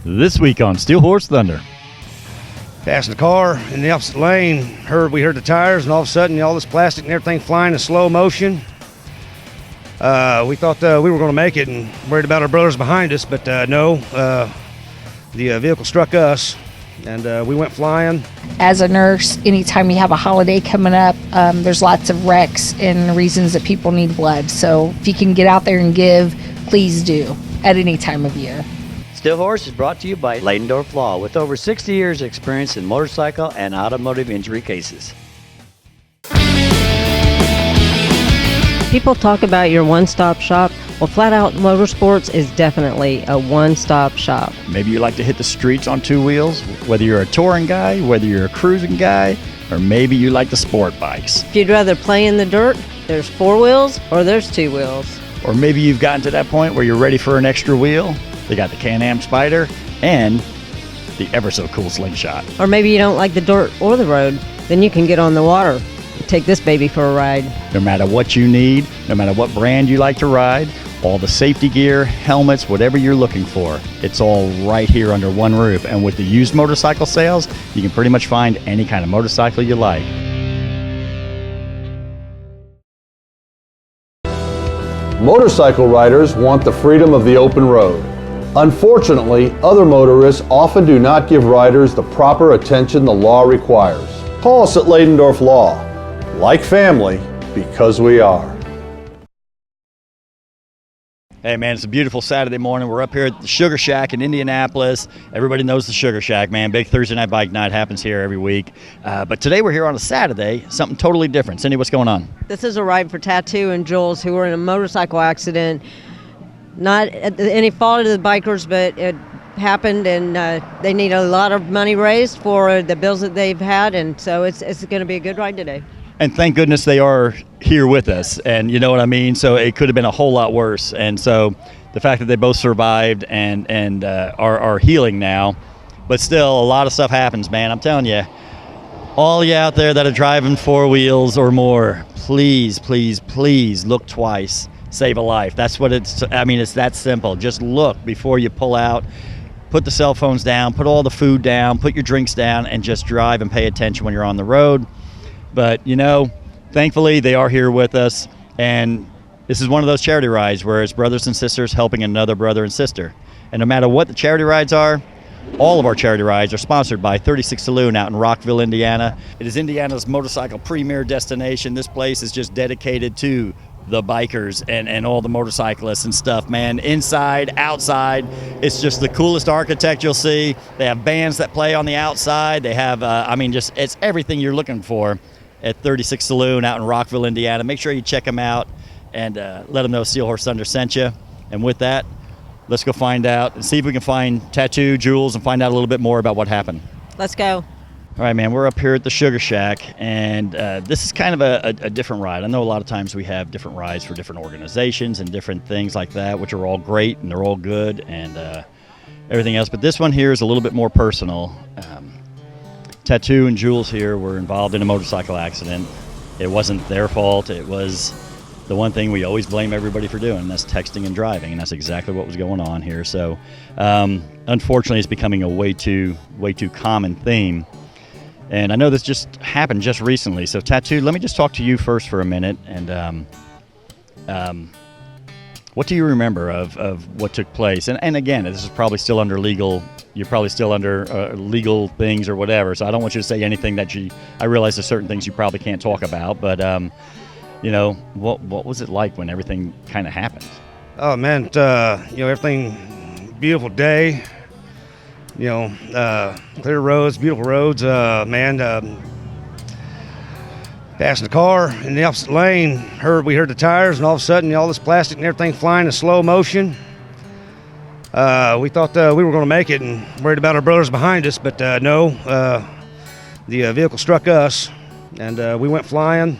This week on Steel Horse Thunder. Passing the car in the opposite lane, we heard the tires, and all of a sudden all this plastic and everything flying in slow motion. We thought we were going to make it and worried about our brothers behind us, but no, the vehicle struck us, and we went flying. As a nurse, anytime you have a holiday coming up, there's lots of wrecks and reasons that people need blood. So if you can get out there and give, please do at any time of year. Steel Horse is brought to you by Ladendorf Law, with over 60 years experience in motorcycle and automotive injury cases. People talk about your one-stop shop. Well, Flat Out Motorsports is definitely a one-stop shop. Maybe you like to hit the streets on two wheels, whether you're a touring guy, whether you're a cruising guy, or maybe you like the sport bikes. If you'd rather play in the dirt, there's four wheels or there's two wheels. Or maybe you've gotten to that point where you're ready for an extra wheel. They got the Can-Am Spider and the ever so cool Slingshot. Or maybe you don't like the dirt or the road, then you can get on the water. Take this baby for a ride. No matter what you need, no matter what brand you like to ride, all the safety gear, helmets, whatever you're looking for, it's all right here under one roof. And with the used motorcycle sales, you can pretty much find any kind of motorcycle you like. Motorcycle riders want the freedom of the open road. Unfortunately, other motorists often do not give riders the proper attention the law requires. Call us at Ladendorf Law. Like family, because we are. Hey man, it's a beautiful Saturday morning. We're up here at the Sugar Shack in Indianapolis. Everybody knows the Sugar Shack, man. Big Thursday night bike night happens here every week. But today we're here on a Saturday, something totally different. Cindy, what's going on? This is a ride for Tattoo and Jules, who were in a motorcycle accident. Not at any fault of the bikers, but it happened, and they need a lot of money raised for the bills that they've had, and so it's going to be a good ride today. And thank goodness they are here with us, and you know what I mean? So it could have been a whole lot worse. And so the fact that they both survived and are healing now, but still a lot of stuff happens, man. I'm telling you, all you out there that are driving four wheels or more, please, please, please look twice. Save a life. That's what it's that simple. Just look before you pull out. Put the cell phones down, put all the food down, put your drinks down, and just drive and pay attention when you're on the road. But, you know, thankfully they are here with us, and this is one of those charity rides where it's brothers and sisters helping another brother and sister. And no matter what the charity rides are, all of our charity rides are sponsored by 36 Saloon out in Rockville, Indiana. It is Indiana's motorcycle premier destination. This place is just dedicated to the bikers and all the motorcyclists and stuff, man. Inside, outside, it's just the coolest architect you'll see. They have bands that play on the outside. They have, it's everything you're looking for at 36 Saloon out in Rockville, Indiana. Make sure you check them out and let them know Steel Horse Thunder sent you. And with that, let's go find out and see if we can find Tattoo, Jules, and find out a little bit more about what happened. Let's go. All right, man, we're up here at the Sugar Shack, and this is kind of a different ride. I know a lot of times we have different rides for different organizations and different things like that, which are all great and they're all good and everything else. But this one here is a little bit more personal. Tattoo and Jules here were involved in a motorcycle accident. It wasn't their fault. It was the one thing we always blame everybody for doing, and that's texting and driving, and that's exactly what was going on here. So unfortunately, it's becoming a way too common theme. And I know this just happened just recently. So Tattoo, let me just talk to you first for a minute. And what do you remember of what took place? And again, this is probably still under legal. You're probably still under legal things or whatever. So I don't want you to say anything that I realize there's certain things you probably can't talk about. But you know, what was it like when everything kind of happened? Oh man, everything, beautiful day. Clear roads, beautiful roads, man. Passing the car in the opposite lane, we heard the tires, and all of a sudden all this plastic and everything flying in slow motion. We thought we were going to make it and worried about our brothers behind us, but no, the vehicle struck us, and we went flying.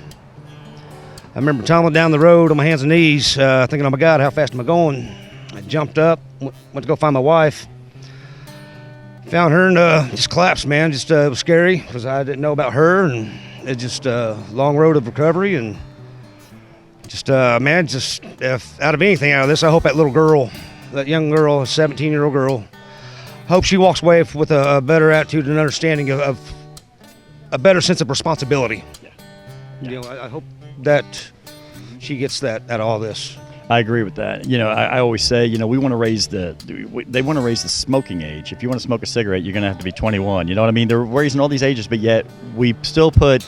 I remember tumbling down the road on my hands and knees, thinking, oh my God, how fast am I going? I jumped up, went to go find my wife. Found her and just collapsed, man. Just it was scary because I didn't know about her, and it's just a long road of recovery. And just, man, out of anything out of this, I hope that little girl, that young girl, a 17-year-old girl, hope she walks away with a better attitude and understanding of a better sense of responsibility. You know, I hope that she gets that out of all this. I agree with that. You know, I always say, you know, they want to raise the smoking age. If you want to smoke a cigarette, you're going to have to be 21. You know what I mean? They're raising all these ages, but yet we still put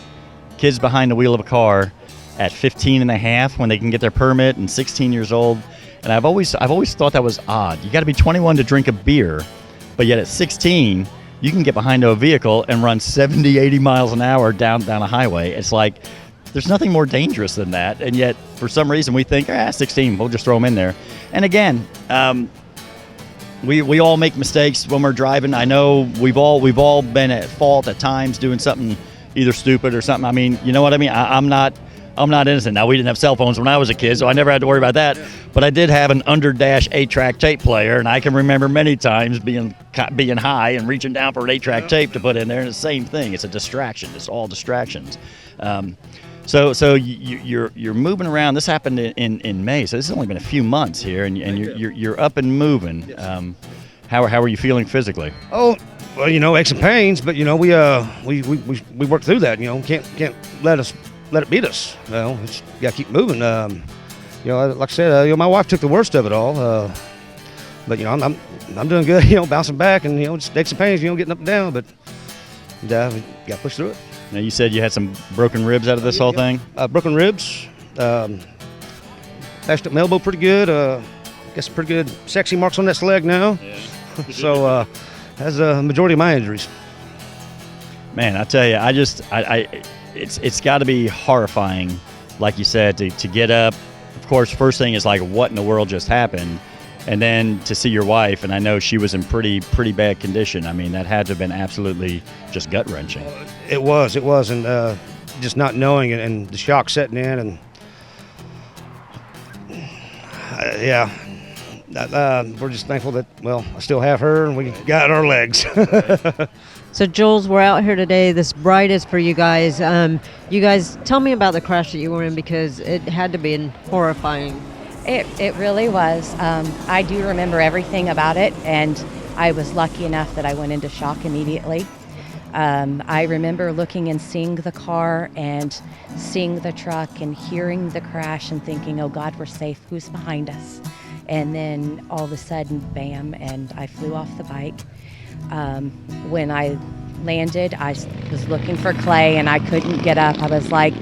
kids behind the wheel of a car at 15 and a half when they can get their permit, and 16 years old. And I've always thought that was odd. You got to be 21 to drink a beer, but yet at 16, you can get behind a vehicle and run 70, 80 miles an hour down a highway. It's like, there's nothing more dangerous than that, and yet for some reason we think, 16, we'll just throw them in there. And again, we all make mistakes when we're driving. I know we've all been at fault at times doing something either stupid or something. I mean, you know what I mean? I'm not innocent. Now, we didn't have cell phones when I was a kid, so I never had to worry about that. But I did have an under-dash 8-track tape player, and I can remember many times being high and reaching down for an 8-track tape to put in there. And it's the same thing. It's a distraction. It's all distractions. So you're moving around. This happened in May, so this has only been a few months here, and you're up and moving. How are you feeling physically? Oh, well, you know, aches and pains, but you know, we work through that. You know, can't let it beat us. You know, just got to keep moving. You know, like I said, you know, my wife took the worst of it all. But you know, I'm doing good. You know, bouncing back, and you know, just aches and pains. You know, getting up and down, but we got to push through it. Now, you said you had some broken ribs out of this whole thing? Broken ribs, bashed up my elbow pretty good. Got some pretty good sexy marks on that leg now. Yeah. So that's a majority of my injuries. Man, I tell you, it's got to be horrifying, like you said, to get up. Of course, first thing is like, what in the world just happened? And then to see your wife, and I know she was in pretty bad condition. I mean, that had to have been absolutely just gut-wrenching. It was, and just not knowing it, and the shock setting in, and we're just thankful that, well, I still have her, and we got our legs. So, Jules, we're out here today. This bride is for you guys. You guys, tell me about the crash that you were in, because it had to be horrifying. It really was. I do remember everything about it, and I was lucky enough that I went into shock immediately. I remember looking and seeing the car and seeing the truck and hearing the crash and thinking, oh God, we're safe. Who's behind us? And then all of a sudden, bam, and I flew off the bike. When I landed, I was looking for Clay and I couldn't get up. I was like,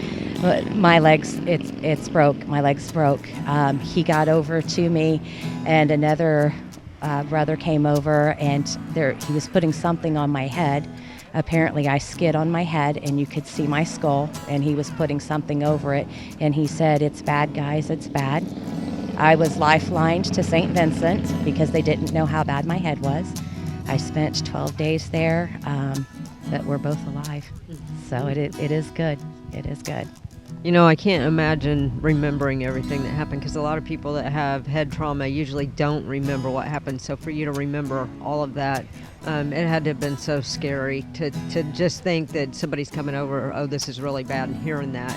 my legs, it's broke. My legs broke. He got over to me, and another brother came over, and he was putting something on my head. Apparently, I skid on my head, and you could see my skull, and he was putting something over it, and he said, "It's bad, guys, it's bad." I was lifelined to St. Vincent because they didn't know how bad my head was. I spent 12 days there, but we're both alive, so it is good. It is good. You know, I can't imagine remembering everything that happened, because a lot of people that have head trauma usually don't remember what happened. So for you to remember all of that, it had to have been so scary to just think that somebody's coming over, oh, this is really bad, and hearing that.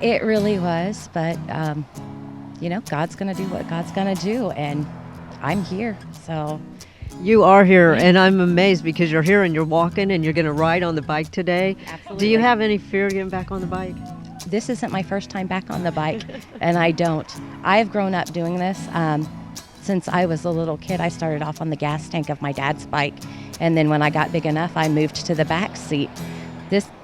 It really was, but, you know, God's going to do what God's going to do, and I'm here, so... You are here, and I'm amazed because you're here and you're walking and you're going to ride on the bike today. Absolutely. Do you have any fear getting back on the bike? This isn't my first time back on the bike, and I don't. I've grown up doing this. Since I was a little kid, I started off on the gas tank of my dad's bike, and then when I got big enough, I moved to the back seat.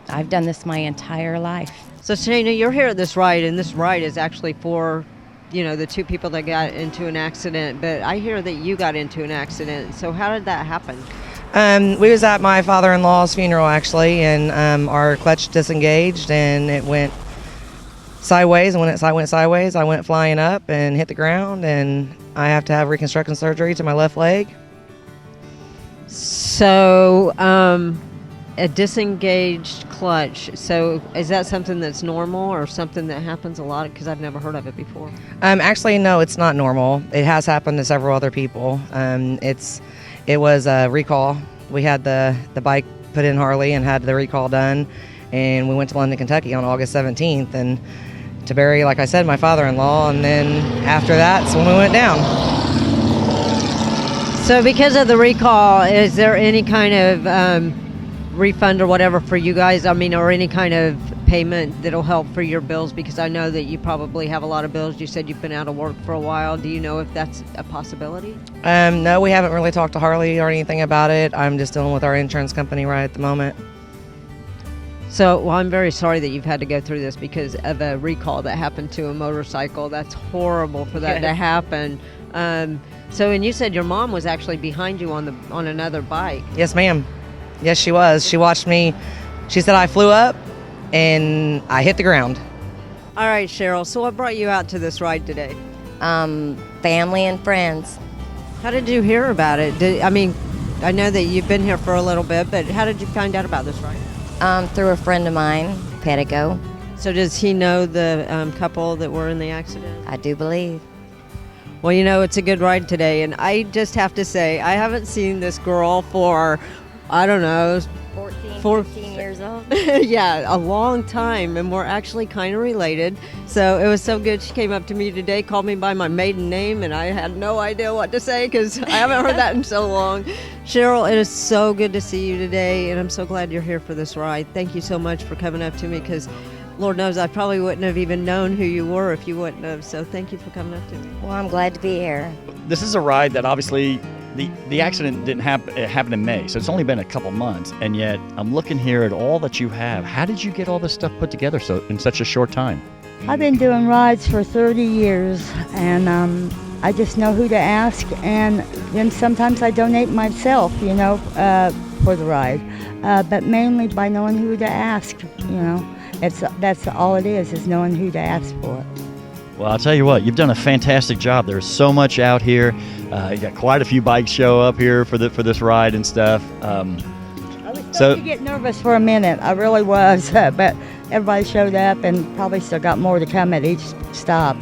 I've done this my entire life. So, Shana, you're here at this ride, and this ride is actually for, you know, the two people that got into an accident, but I hear that you got into an accident. So how did that happen? We was at my father-in-law's funeral, actually, and our clutch disengaged, and it went sideways, and when it went sideways, I went flying up and hit the ground, and I have to have reconstruction surgery to my left leg. So, a disengaged clutch. So is that something that's normal or something that happens a lot? Because I've never heard of it before. Actually, no, it's not normal. It has happened to several other people. It was a recall. We had the bike put in Harley and had the recall done, and we went to London, Kentucky on August 17th and to bury, like I said, my father-in-law, and then after that's when we went down. So because of the recall, is there any kind of refund or whatever for you guys? I mean, or any kind of payment that'll help for your bills? Because I know that you probably have a lot of bills. You said you've been out of work for a while. Do you know if that's a possibility? No, we haven't really talked to Harley or anything about it. I'm just dealing with our insurance company right at the moment. So, well, I'm very sorry that you've had to go through this because of a recall that happened to a motorcycle. That's horrible for that to happen. So, and you said your mom was actually behind you on another bike. Yes, ma'am. Yes, she was. She watched me. She said I flew up and I hit the ground. All right, Cheryl. So what brought you out to this ride today? Family and friends. How did you hear about it? I know that you've been here for a little bit, but how did you find out about this ride? Through a friend of mine, Pettigo. So does he know the couple that were in the accident? I do believe. Well, you know, it's a good ride today, and I just have to say, I haven't seen this girl for, I don't know, 15 years old. Yeah, a long time, and we're actually kind of related. So it was so good. She came up to me today, called me by my maiden name, and I had no idea what to say because I haven't heard that in so long. Cheryl, it is so good to see you today, and I'm so glad you're here for this ride. Thank you so much for coming up to me because Lord knows I probably wouldn't have even known who you were if you wouldn't have. So thank you for coming up to me. Well, I'm glad to be here. This is a ride that obviously the accident didn't happen. It happened in May, so it's only been a couple months, and yet I'm looking here at all that you have. How did you get all this stuff put together in such a short time? I've been doing rides for 30 years, and I just know who to ask, and then sometimes I donate myself, for the ride, but mainly by knowing who to ask, That's all it is knowing who to ask for it. Well, I'll tell you what, you've done a fantastic job. There's so much out here. You got quite a few bikes show up here for this ride and stuff. I was starting to get nervous for a minute. I really was, but everybody showed up and probably still got more to come at each stop.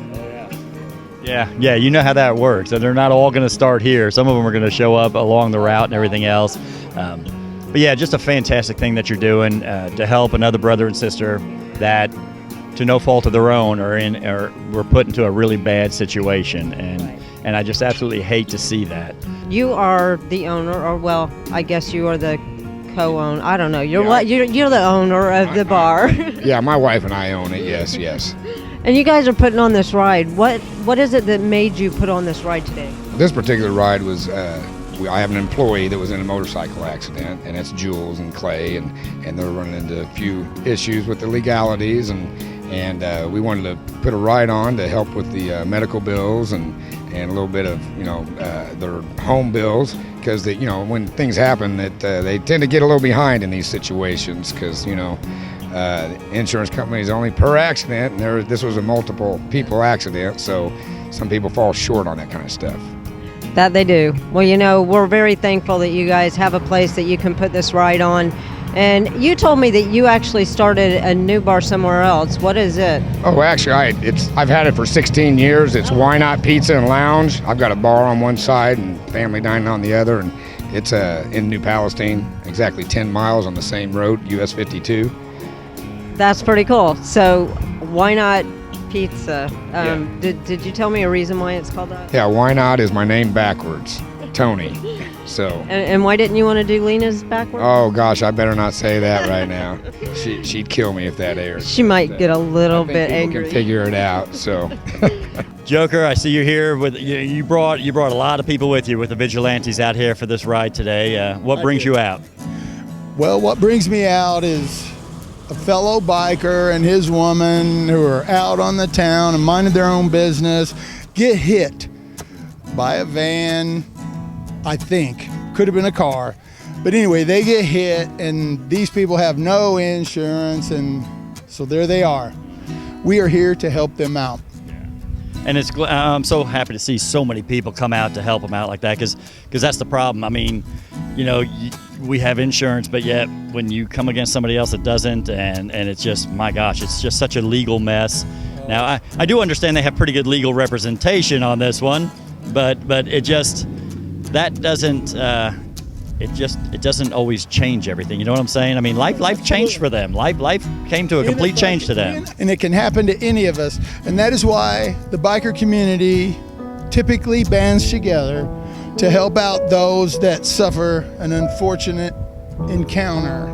Yeah, you know how that works. And they're not all going to start here. Some of them are going to show up along the route and everything else. But yeah, just a fantastic thing that you're doing to help another brother and sister that, to no fault of their own, were put into a really bad situation, and I just absolutely hate to see that. You are the owner, or well, I guess you are the co-owner. I don't know. You're the owner of the bar. Yeah, my wife and I own it. Yes. And you guys are putting on this ride. What is it that made you put on this ride today? This particular ride was. I have an employee that was in a motorcycle accident, and it's Jules and Clay, and they're running into a few issues with the legalities, and we wanted to put a ride on to help with the medical bills and a little bit of their home bills, because when things happen that they tend to get a little behind in these situations, because insurance companies only per accident, and this was a multiple people accident, so some people fall short on that kind of stuff. That they do. Well, we're very thankful that you guys have a place that you can put this ride on. And you told me that you actually started a new bar somewhere else. What is it? Oh, actually, I've had it for 16 years. It's Why Not Pizza and Lounge. I've got a bar on one side and family dining on the other, and it's in New Palestine, exactly 10 miles on the same road, US 52. That's pretty cool. So, Why Not Pizza? Did you tell me a reason why it's called that? Yeah, Why Not is my name backwards, Tony. So. And why didn't you want to do Lena's backwards? Oh gosh, I better not say that right now. She'd kill me if that aired. She might get a little bit angry. Can figure it out. So. Joker, I see you're here with you brought a lot of people with you, with the vigilantes out here for this ride today. What brings you out? Well, what brings me out is a fellow biker and his woman who are out on the town and minding their own business get hit by a van. I think could have been a car, but anyway, they get hit, and these people have no insurance, and so there they are. We are here to help them out. And I'm so happy to see so many people come out to help them out like that, because that's the problem. I mean, we have insurance, but yet when you come against somebody else that doesn't, and it's just, my gosh, it's just such a legal mess. Now, I do understand they have pretty good legal representation on this one, but it just, that doesn't, it doesn't always change everything. You know what I'm saying? I mean, life changed for them. Life came to a complete change to them. And it can happen to any of us. And that is why the biker community typically bands together to help out those that suffer an unfortunate encounter.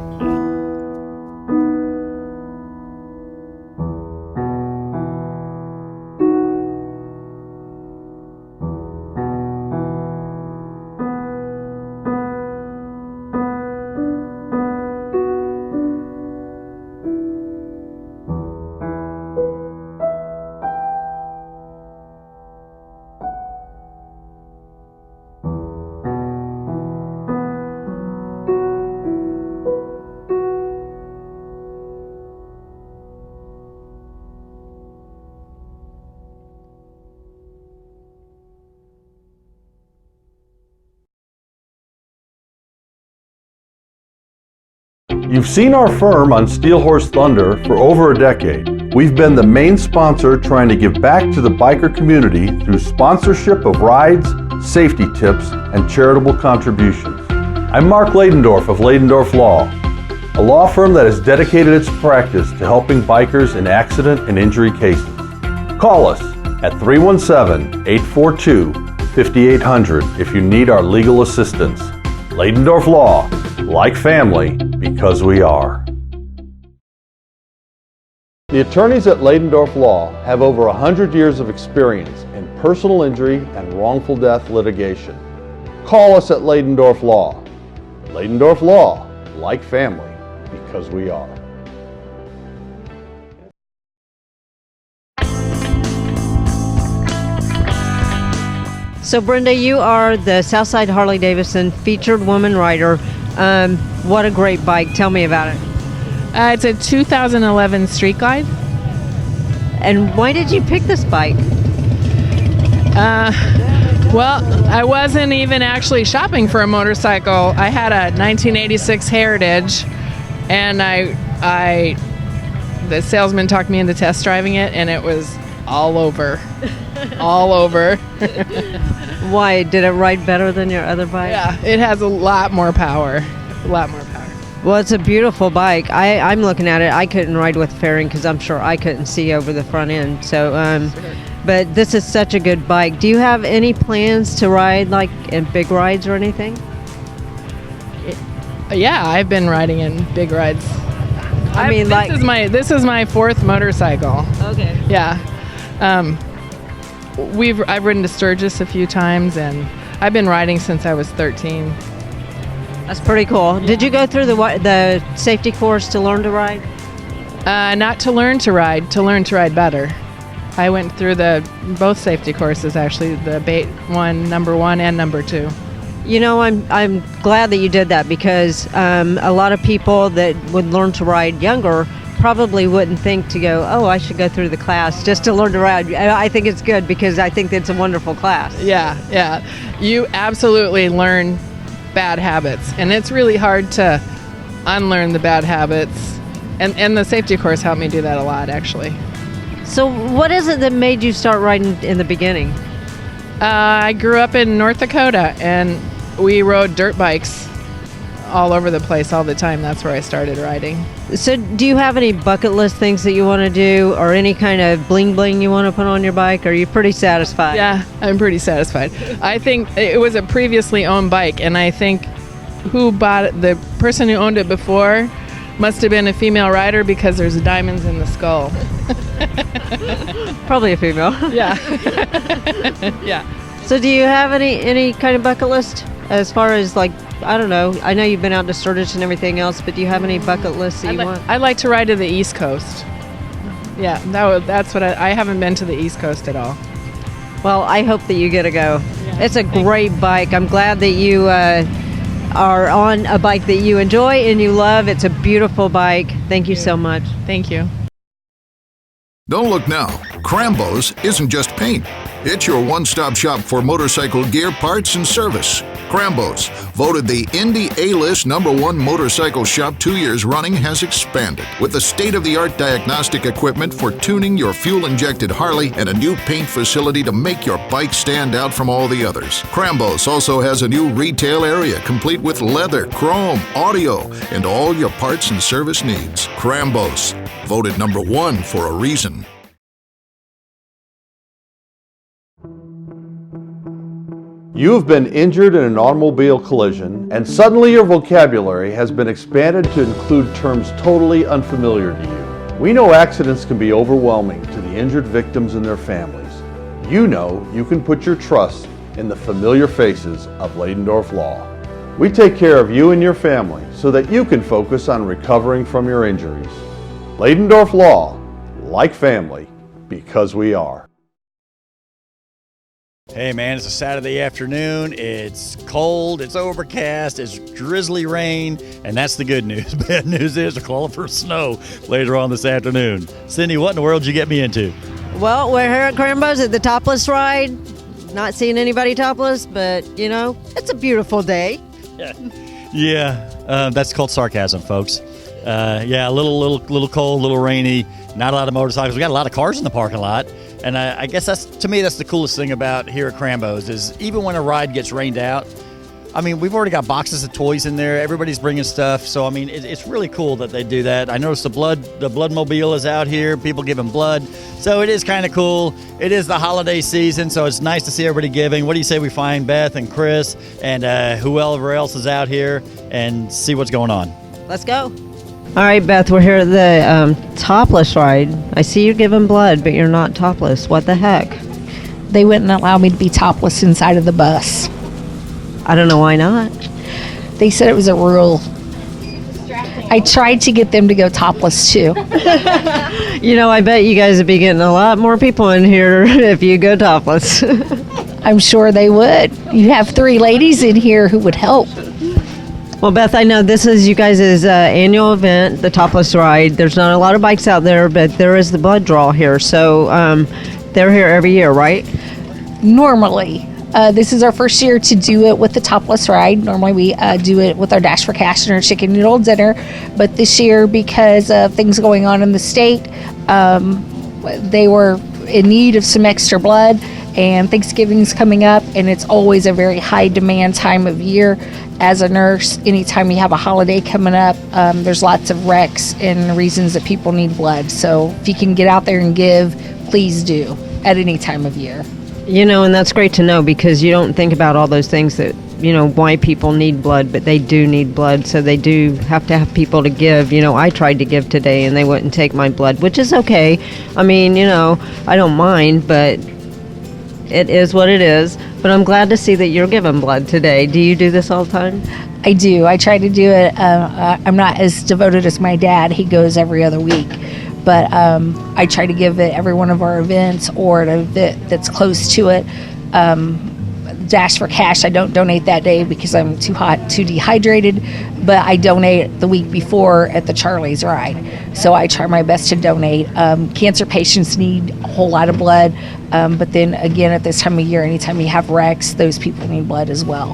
You've seen our firm on Steel Horse Thunder for over a decade. We've been the main sponsor trying to give back to the biker community through sponsorship of rides, safety tips, and charitable contributions. I'm Mark Ladendorf of Ladendorf Law, a law firm that has dedicated its practice to helping bikers in accident and injury cases. Call us at 317-842-5800 if you need our legal assistance. Ladendorf Law, like family, because we are. The attorneys at Ladendorf Law have over 100 years of experience in personal injury and wrongful death litigation. Call us at Ladendorf Law. Ladendorf Law, like family, because we are. So Brenda, you are the Southside Harley-Davidson featured woman rider. What a great bike. Tell me about it. It's a 2011 Street Glide. And why did you pick this bike? Well, I wasn't even actually shopping for a motorcycle. I had a 1986 Heritage, and the salesman talked me into test driving it, and it was all over. All over. Why? Did it ride better than your other bike? Yeah, it has a lot more power. A lot more power. Well, it's a beautiful bike. I'm looking at it. I couldn't ride with fairing because I'm sure I couldn't see over the front end. So, but this is such a good bike. Do you have any plans to ride like in big rides or anything? Yeah, I've been riding in big rides. This is my fourth motorcycle. Okay. Yeah. I've ridden to Sturgis a few times, and I've been riding since I was 13. That's pretty cool. Yeah. Did you go through the safety course to learn to ride? Not to learn to ride better. I went through both safety courses actually, the bait one, number 1 and number 2. You know, I'm glad that you did that because a lot of people that would learn to ride younger probably wouldn't think to go, oh, I should go through the class just to learn to ride. I think it's good because I think it's a wonderful class. Yeah. You absolutely learn bad habits, and it's really hard to unlearn the bad habits. And the safety course helped me do that a lot, actually. So what is it that made you start riding in the beginning? I grew up in North Dakota, and we rode dirt bikes all over the place all the time. That's where I started riding. So do you have any bucket list things that you want to do or any kind of bling bling you want to put on your bike? Or are you pretty satisfied? Yeah, I'm pretty satisfied. I think it was a previously owned bike, and I think the person who owned it before must have been a female rider because there's diamonds in the skull. Probably a female. Yeah. Yeah. So do you have any kind of bucket list as far as like, I don't know, I know you've been out to Sturgis and everything else, but do you have any bucket lists that you want? I'd like to ride to the East Coast. Yeah, that's what I haven't been to the East Coast at all. Well, I hope that you get to go. Yeah, it's a great bike. I'm glad that you are on a bike that you enjoy and you love. It's a beautiful bike. Thank you so much. Thank you. Don't look now. Krambos isn't just paint. It's your one-stop shop for motorcycle gear, parts, and service. Krambos, voted the Indy A-List #1 motorcycle shop 2 years running, has expanded with the state-of-the-art diagnostic equipment for tuning your fuel-injected Harley and a new paint facility to make your bike stand out from all the others. Krambos also has a new retail area complete with leather, chrome, audio, and all your parts and service needs. Krambos, voted #1 for a reason. You have been injured in an automobile collision, and suddenly your vocabulary has been expanded to include terms totally unfamiliar to you. We know accidents can be overwhelming to the injured victims and their families. You know you can put your trust in the familiar faces of Ladendorf Law. We take care of you and your family so that you can focus on recovering from your injuries. Ladendorf Law, like family, because we are. Hey man, it's a Saturday afternoon. It's cold, it's overcast, it's drizzly rain, and that's the good news. Bad news is they're calling for snow later on this afternoon. Cindy, what in the world did you get me into? Well, we're here at Krambos at the topless ride. Not seeing anybody topless, but it's a beautiful day. Yeah, that's called sarcasm, folks. Yeah, a little cold, a little rainy. Not a lot of motorcycles. We got a lot of cars in the parking lot. And I guess that's the coolest thing about here at Krambos is even when a ride gets rained out, I mean, we've already got boxes of toys in there. Everybody's bringing stuff. So, I mean, it's really cool that they do that. I noticed the blood mobile is out here, people giving blood. So it is kind of cool. It is the holiday season, so it's nice to see everybody giving. What do you say we find Beth and Chris and whoever else is out here and see what's going on? Let's go. All right, Beth, we're here at the topless ride. I see you're giving blood, but you're not topless. What the heck? They wouldn't allow me to be topless inside of the bus. I don't know why not. They said it was a rule. I tried to get them to go topless too. I bet you guys would be getting a lot more people in here if you go topless. I'm sure they would. You have 3 ladies in here who would help. Well, Beth, I know this is you guys' annual event, the topless ride. There's not a lot of bikes out there, but there is the blood draw here. So they're here every year, right? Normally. This is our first year to do it with the topless ride. Normally we do it with our Dash for Cash and our chicken noodle dinner. But this year, because of things going on in the state, they were in need of some extra blood. And Thanksgiving's coming up, and it's always a very high demand time of year. As a nurse, anytime you have a holiday coming up, there's lots of wrecks and reasons that people need blood. So if you can get out there and give, please do at any time of year. And that's great to know because you don't think about all those things that, why people need blood, but they do need blood. So they do have to have people to give. I tried to give today and they wouldn't take my blood, which is okay. I mean, I don't mind, but it is what it is. But I'm glad to see that you're giving blood today. Do you do this all the time? I do. I try to do it. I'm not as devoted as my dad. He goes every other week. But I try to give it every one of our events or an event that's close to it. Dash for Cash, I don't donate that day because I'm too dehydrated, but I donate the week before at the Charlie's ride. So I try my best to donate. Cancer patients need a whole lot of blood, but then again, at this time of year, anytime you have wrecks, those people need blood as well.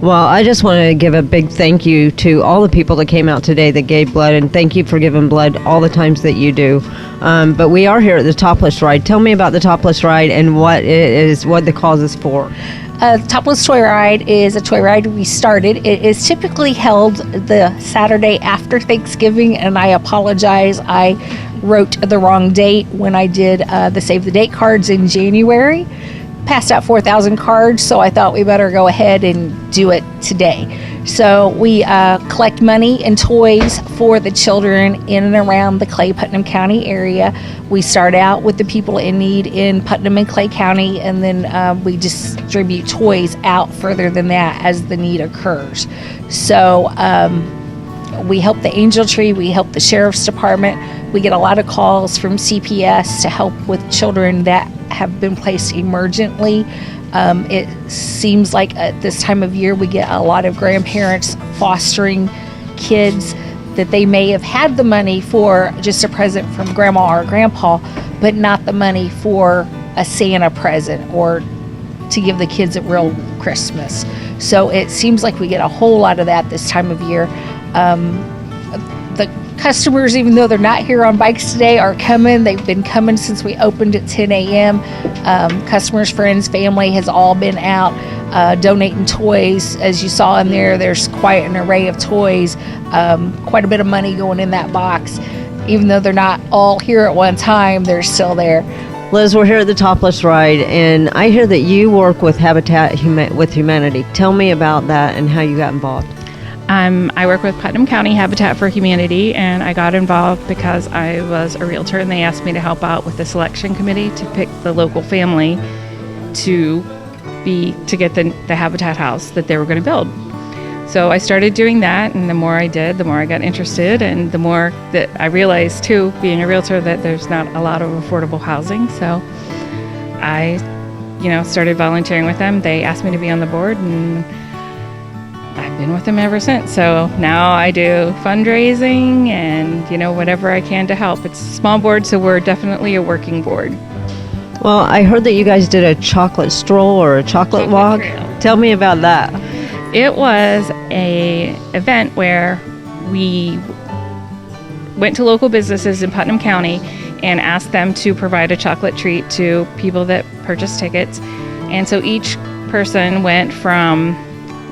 Well, I just want to give a big thank you to all the people that came out today that gave blood, and thank you for giving blood all the times that you do. But we are here at the topless ride. Tell me about the topless ride and what the cause is for. Topless Toy Ride is a toy ride we started. It is typically held the Saturday after Thanksgiving, and I apologize. I wrote the wrong date when I did the Save the Date cards in January. Passed out 4,000 cards, so I thought we better go ahead and do it today. So we collect money and toys for the children in and around the Clay Putnam County area. We start out with the people in need in Putnam and Clay County, and then we distribute toys out further than that as the need occurs. So we help the Angel Tree, we help the Sheriff's Department. We get a lot of calls from CPS to help with children that have been placed emergently. It seems like at this time of year we get a lot of grandparents fostering kids that they may have had the money for just a present from grandma or grandpa, but not the money for a Santa present or to give the kids a real Christmas. So it seems like we get a whole lot of that this time of year. The customers, even though they're not here on bikes today, are coming. They've been coming since we opened at 10 a.m. Customers, friends, family has all been out donating toys. As you saw in there, there's quite an array of toys, quite a bit of money going in that box. Even though they're not all here at one time, they're still there. Liz, we're here at the Topless Ride, and I hear that you work with with Humanity. Tell me about that and how you got involved. I work with Putnam County Habitat for Humanity, and I got involved because I was a realtor, and they asked me to help out with the selection committee to pick the local family to get the habitat house that they were going to build. So I started doing that, and the more I did, the more I got interested, and the more that I realized too, being a realtor, that there's not a lot of affordable housing. So I, started volunteering with them. They asked me to be on the board, and I've been with them ever since. So now I do fundraising and, whatever I can to help. It's a small board, so we're definitely a working board. Well, I heard that you guys did a chocolate stroll or a chocolate walk. Trail. Tell me about that. It was a event where we went to local businesses in Putnam County and asked them to provide a chocolate treat to people that purchased tickets. And so each person went from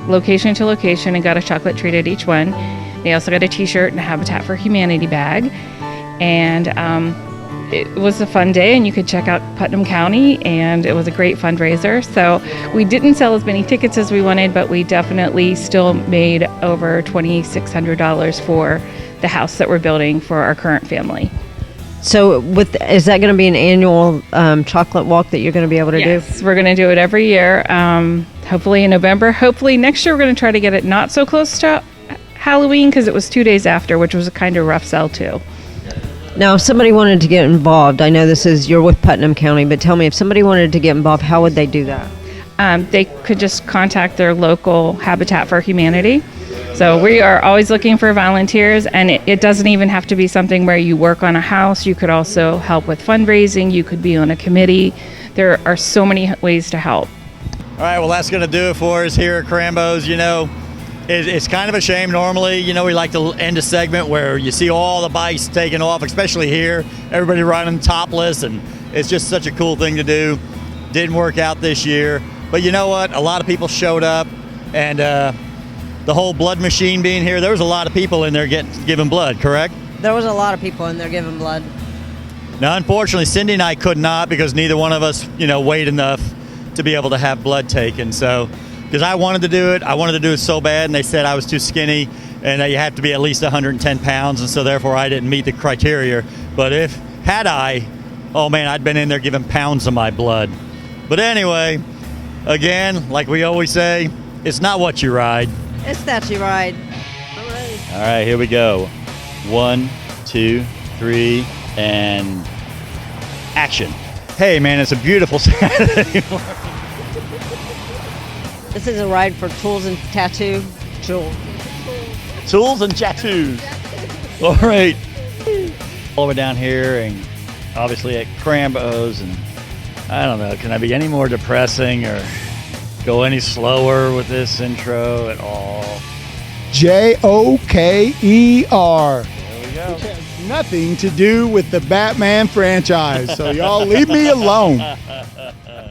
location to location and got a chocolate treat at each one. They also got a t-shirt and a Habitat for Humanity bag. And it was a fun day, and you could check out Putnam County, and it was a great fundraiser. So we didn't sell as many tickets as we wanted, but we definitely still made over $2,600 for the house that we're building for our current family. So is that going to be an annual chocolate walk that you're going to be able to do? Yes, we're going to do it every year, hopefully in November. Hopefully next year we're going to try to get it not so close to Halloween, because it was 2 days after, which was a kind of rough sell too. Now, if somebody wanted to get involved, I know you're with Putnam County, but tell me, if somebody wanted to get involved, how would they do that? They could just contact their local Habitat for Humanity. So we are always looking for volunteers, and it doesn't even have to be something where you work on a house. You could also help with fundraising. You could be on a committee. There are so many ways to help. All right, well, that's going to do it for us here at Krambos. It's kind of a shame. Normally, we like to end a segment where you see all the bikes taking off, especially here. Everybody riding topless, and it's just such a cool thing to do. Didn't work out this year. But you know what? A lot of people showed up, and the whole blood machine being here, there was a lot of people in there giving blood, correct? There was a lot of people in there giving blood. Now, unfortunately, Cindy and I could not, because neither one of us, weighed enough to be able to have blood taken. So, because I wanted to do it so bad, and they said I was too skinny, and you have to be at least 110 pounds, and so therefore I didn't meet the criteria. But I'd been in there giving pounds of my blood. But anyway, again, like we always say, it's not what you ride. It's that you ride. All right, here we go. 1, 2, 3, and action. Hey, man, it's a beautiful Saturday. This is a ride for Tools and Tattoo. Jules. Tools and tattoos. All right. All the way down here, and obviously at Krambos, and I don't know, can I be any more depressing or go any slower with this intro at all? Joker. There we go. Which has nothing to do with the Batman franchise, so y'all leave me alone.